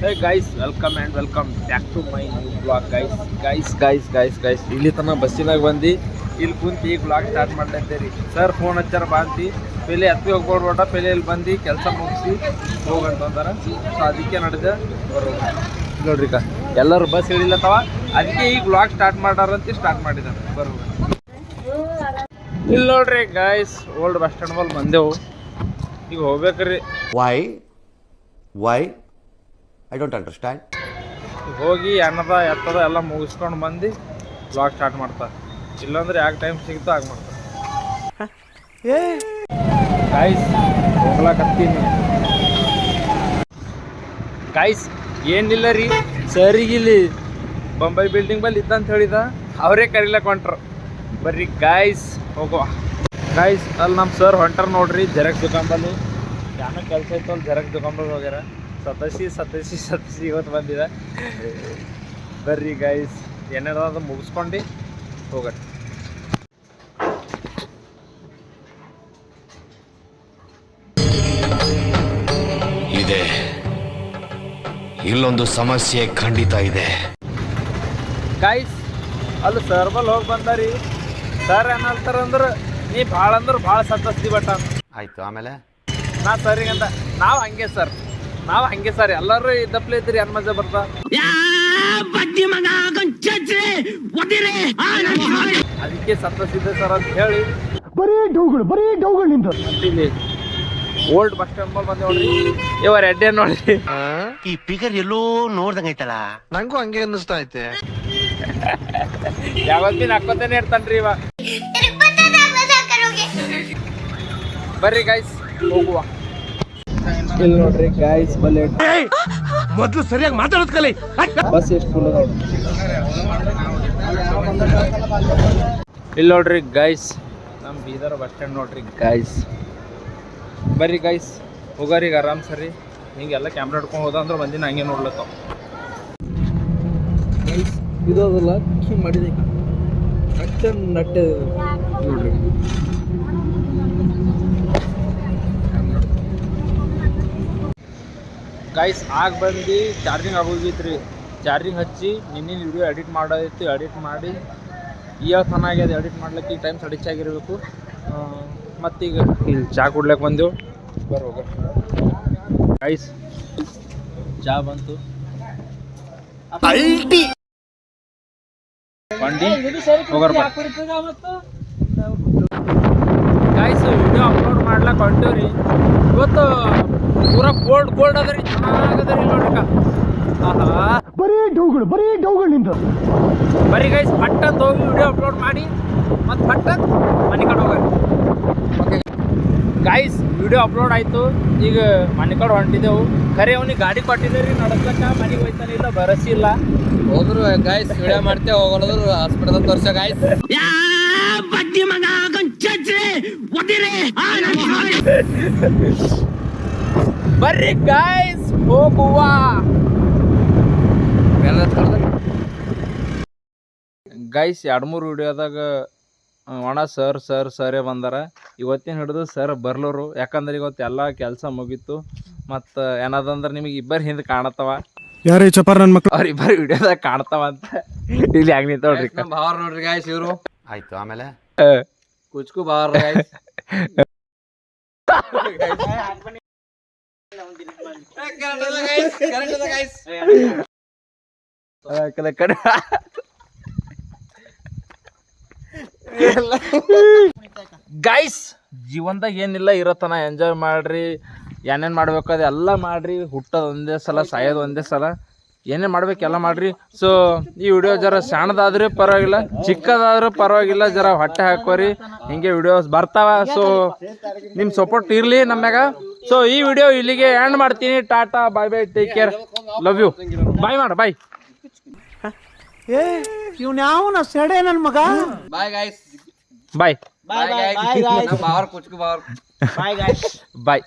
Hey guys, welcome and welcome back to my new vlog guys. ಇಲ್ಲಿ ತನ ಬಸ್ಸಿನಾಗ ಬಂದು ಇಲ್ಲಿ ಕುಂತು ಈಗ ವ್ಲಾಗ್ ಸ್ಟಾರ್ಟ್ ಮಾಡ್ಲತ್ತೇರಿ. ಸರ್ ಫೋನ್ ಹಚ್ಚಾರ ಬಾಂತಿ ಪೆಲೆ ಹತ್ತಿ ಹೋಗ್ಬೋಡ್ಬೇಡ, ಪೆಲೆ ಇಲ್ಲಿ ಬಂದು ಕೆಲಸ ಮುಗಿಸಿ ಹೋಗಂತಂದಾರ. ಸೊ ಅದಕ್ಕೆ ನಡೆದ ನೋಡ್ರಿ ಎಲ್ಲರೂ ಬಸ್ ಹೇಳಿಲ್ಲತ್ತವ, ಅದಕ್ಕೆ ಈಗ ವ್ಲಾಗ್ ಸ್ಟಾರ್ಟ್ ಮಾಡಾರಂತ ಸ್ಟಾರ್ಟ್ ಮಾಡಿದಾರೆ. ಇಲ್ಲಿ ನೋಡ್ರಿ ಗಾಯ್ಸ್, ಓಲ್ಡ್ ಬಸ್ ಸ್ಟ್ಯಾಂಡ್ ಮೇಲೆ ಬಂದೆವು, ಈಗ ಹೋಗ್ಬೇಕ್ರಿ. Why I don't understand. ಹೋಗಿ ಅನ್ನದ ಎತ್ತದ ಎಲ್ಲ ಮುಗಿಸ್ಕೊಂಡು ಬಂದು ವ್ಲಾಗ್ ಸ್ಟಾರ್ಟ್ ಮಾಡ್ತಾರೆ. ಇಲ್ಲಾಂದ್ರೆ ಯಾಕೆ ಟೈಮ್ ಸಿಗುತ್ತೋ ಆಗ ಮಾಡ್ತಾರೆ. ಗಾಯ್ಸ್ ಹೋಗ್ಲಾಕತ್ತೀನಿ ಗಾಯ್ಸ್. ಏನಿಲ್ಲ ರೀ, ಸರಿಗಿಲ್ಲಿ ಬೊಂಬೈ ಬಿಲ್ಡಿಂಗ್ ಬಲ್ಲಿ ಇದ್ದಂತ ಹೇಳಿದ, ಅವರೇ ಕರಿಲಕ್ಕೆ ಹೊಂಟ್ರು. ಬರ್ರಿ ಗಾಯ್ಸ್ ಹೋಗುವ. ಗಾಯ್ಸ್ ಅಲ್ಲಿ ನಮ್ಮ ಸರ್ ಹೊಂಟಾರ ನೋಡ್ರಿ ಜೆರಾಕ್ಸ್ ದುಕಾನ್ ಬಲ್ಲಿ. ಏನೋ ಕೆಲಸ ಇತ್ತು ಅಲ್ಲಿ ಜೆರಾಕ್ಸ್ ದುಕಾನ್ ಬಲ್ಲಿ ಹೋಗ್ಯಾರ. ಸತಸಿ ಇವತ್ತು ಬಂದಿದೆ. ಬರ್ರಿ ಗೈಸ್, ಏನಾರ ಅದು ಮುಗಿಸ್ಕೊಂಡು ಹೋಗಟ್ಟ. ಇದೆ ಇಲ್ಲೊಂದು ಸಮಸ್ಯೆ ಖಂಡಿತ ಇದೆ ಗೈಸ್. ಅಲ್ಲಿ ಸರ್ ಬಲ್ಲಿ ಹೋಗಿ ಬಂದಾರಿ. ಸರ್ ಏನಂತಾರಂದ್ರೆ, ನೀ ಭಾಳ ಅಂದ್ರೆ ಭಾಳ ಸತಸ್ತಿ ಬಟ್ಟ ಆಯ್ತು. ಆಮೇಲೆ ನಾ ಸರಿಗಂತ ನಾವು ಹಂಗೆ ಸರ್ ಎಲ್ಲರೂ ಇದ್ದಪ್ಲೆ ಇದ್ರಿ ಏನ್ ಮಜಾ ಬರ್ತಾ. ಅದಕ್ಕೆ ಸತ್ತಸಿದ್ದೆ ಸರ್ ಅಂತ ಹೇಳಿ ಬರೀ ಡೌಗಳು ನಿಂತು ಇಲ್ಲಿ ಓಲ್ಡ್ ಬಸ್ ಸ್ಟ್ಯಾಂಡ್ ಮೇಲೆ ಬಂದೆ ನೋಡ್ರಿ. ಇವ ರೆಡ್ಡಿ ನೋಡ್ರಿ, ಈ ಪಿಗರ್ ಎಲ್ಲೋ ನೋಡ್ದಂಗ ಐತಲ್ಲ, ನಂಗೂ ಹಂಗೆ ಅನ್ನಿಸ್ತಾ ಐತೆ. ಯಾವತ್ತಿನ ಹಾಕೋತೇನೆ ಇರ್ತಾನ್ರಿ ಇವ. ಬರ್ರಿ ಗೈಸ್ ಹೋಗುವ. ಇಲ್ಲಿ ನೋಡ್ರಿ ಗಾಯ್ಸ್ ಬಲ್ಲಿ ಮೊದ್ಲು ಸರಿಯಾಗಿ ಮಾತಾಡೋದ್ ಕಲಿ. ಬಸ್ ಎಷ್ಟು ಫುಲ್ ನೋಡ್ರಿ. ಇಲ್ಲಿ ನೋಡ್ರಿ ಗೈಸ್, ನಮ್ಮ ಬೀದರ್ ಬಸ್ ಸ್ಟ್ಯಾಂಡ್ ನೋಡ್ರಿ ಗೈಸ್. ಬರ್ರಿ ಗೈಸ್ ಹೋಗಾರಿ ಈಗ ಆರಾಮ್ ಸರಿ. ಹಿಂಗೆಲ್ಲ ಕ್ಯಾಮ್ರಾ ಹಿಡ್ಕೊಂಡು ಹೋದ ಅಂದ್ರೆ ಬಂದಿನ ಹಂಗೆ ನೋಡ್ಲತ್ತಾವ ಗೈಸ್. ಇದು ಅದಲ್ಲ ಹಿಂಗೆ ಮಾಡಿದೆ ನಟ್ಟೆ ನೋಡ್ರಿ. ಗೈಸ್ ಆಗ ಬಂದು ಚಾರ್ಜಿಂಗ್ ಆಗೋಗಿತ್ತು ರೀ. ಚಾರ್ಜಿಂಗ್ ಹಚ್ಚಿ ನಿನ್ನೆ ವಿಡಿಯೋ ಎಡಿಟ್ ಮಾಡೋದಿತ್ತು, ಎಡಿಟ್ ಮಾಡಿ ಈಗ ಚೆನ್ನಾಗ್ಯದ. ಎಡಿಟ್ ಮಾಡ್ಲಿಕ್ಕೆ ಈಗ ಟೈಮ್ ಸಡಿಚಾಗಿರ್ಬೇಕು. ಮತ್ತೀಗ ಇಲ್ಲಿ ಚಹಾ ಕುಡ್ಲಿಕ್ಕೆ ಬಂದೆವು. ಬರೋಗ ಗೈಸ್ ಚಹಾ ಬಂತು. ಹೋಗರ್ ಗೈಸ್ ವಿಡಿಯೋ ಅಪ್ಲೋಡ್ ಮಾಡ್ಲಕ್ಕೆ ಹೊಂಟೇವ್ರಿ. ಇವತ್ತು ಪೂರಾ ಕೋಲ್ಡ್ ಅದ ರೀ, ಚೆನ್ನಾಗದ ರೀ ನೋಡ್ರಿಕ. ಬರೀ ಡೌಗಳು ನಿಂತು. ಬರೀ ಗೈಸ್ ಪಟ್ಟಂತ ಹೋಗಿ ವಿಡಿಯೋ ಅಪ್ಲೋಡ್ ಮಾಡಿ ಮತ್ತು ಪಟ್ಟಂತ ಮನೆ ಕಡೆ ಹೋಗ್ರಿ. ಓಕೆ ಗೈಸ್ ವಿಡಿಯೋ ಅಪ್ಲೋಡ್ ಆಯಿತು, ಈಗ ಮನೆ ಕಡೆ ಹೊಂಟಿದ್ದೆವು. ಖರೆ ಅವ್ನಿಗೆ ಗಾಡಿ ಕೊಟ್ಟಿದ್ದೆ ರೀ ನಡ್ಸಕ್ಕೆ, ಮನೆಗೆ ಹೋಯ್ತಾನೆ ಇಲ್ಲ, ಬರಸಿ ಇಲ್ಲ. ಹೋದ್ರು ಗೈಸ್ ವಿಡಿಯೋ ಮಾಡ್ತೇವೆ, ಹೋಗೋದ್ರು ಹಾಸ್ಪಿಟಲ್ ತೋರ್ಸ ಗೈಸ್. ಬರ್ರಿ ಗೈಸ್ ಹೋಗುವ. ಗೈಸ್ 2-3 ವಿಡಿಯೋದಾಗ ಒಣ ಸರೇ ಬಂದಾರ. ಇವತ್ತಿನ ಹಿಡಿದು ಸರ್ ಬರ್ಲೋರು, ಯಾಕಂದ್ರೆ ಇವತ್ತು ಎಲ್ಲ ಕೆಲಸ ಮುಗೀತು. ಮತ್ತು ಏನದಂದ್ರೆ ನಿಮಗೆ ಇಬ್ಬರು ಹಿಂದೆ ಕಾಣತ್ತವ. ಯಾರೇ ಚಪಾರ್ ನನ್ನ ಮಕ್ಕಳು, ಅವ್ರ ಇಬ್ಬರು ವಿಡಿಯೋದಾಗ ಕಾಣ್ತಾವ ಅಂತ ಇಲ್ಲಿ ಹೆಂಗ್ ನಿಂತವ್ರಿ. ಬಾರ್ ನೋಡ್ರಿ ಗಾಯ್ಸ್ ಇವ್ರು. ಆಯ್ತು. ಆಮೇಲೆ ಕುಚ್ಕು ಬಾರ್ ಗಾಯ್ಸ್. ಗೈಸ್ ಜೀವನದಾಗ ಏನಿಲ್ಲ ಇರತ್ತನ ಎಂಜಾಯ್ ಮಾಡ್ರಿ. ಏನೇನು ಮಾಡ್ಬೇಕು ಅದೆಲ್ಲ ಮಾಡ್ರಿ. ಹುಟ್ಟೋದು ಒಂದೇ ಸಲ, ಸಾಯೋದು ಒಂದೇ ಸಲ. ಏನೇನು ಮಾಡ್ಬೇಕು ಎಲ್ಲ ಮಾಡ್ರಿ. ಸೊ ಈ ವಿಡಿಯೋ ಜರ ಸಣ್ಣದಾದ್ರೆ ಪರವಾಗಿಲ್ಲ, ಚಿಕ್ಕದಾದ್ರೂ ಪರವಾಗಿಲ್ಲ, ಜರ ಹೊಟ್ಟೆ ಹಾಕೋರಿ. ಹಿಂಗೆ ವಿಡಿಯೋಸ್ ಬರ್ತಾವ. ಸೊ ನಿಮ್ಮ ಸಪೋರ್ಟ್ ಇರಲಿ ನಮ್ಯಾಗ. ಸೊ ಈ ವಿಡಿಯೋ ಇಲ್ಲಿಗೆ ಎಂಡ್ ಮಾಡ್ತೀನಿ. Tata bye bye, take care, love you. Bye ಮಾಡ ಬಾಯ್. ಇವ್ನ ಯಾವನ ಸೆಡೆ ನನ್ನ ಮಗ. Bye guys. Bye bye guys. ಬಾರ್ ಕುಚ್ಕು ಬಾರ್. ಬಾಯ್ ಗಾಯ್ಸ್ ಬಾಯ್.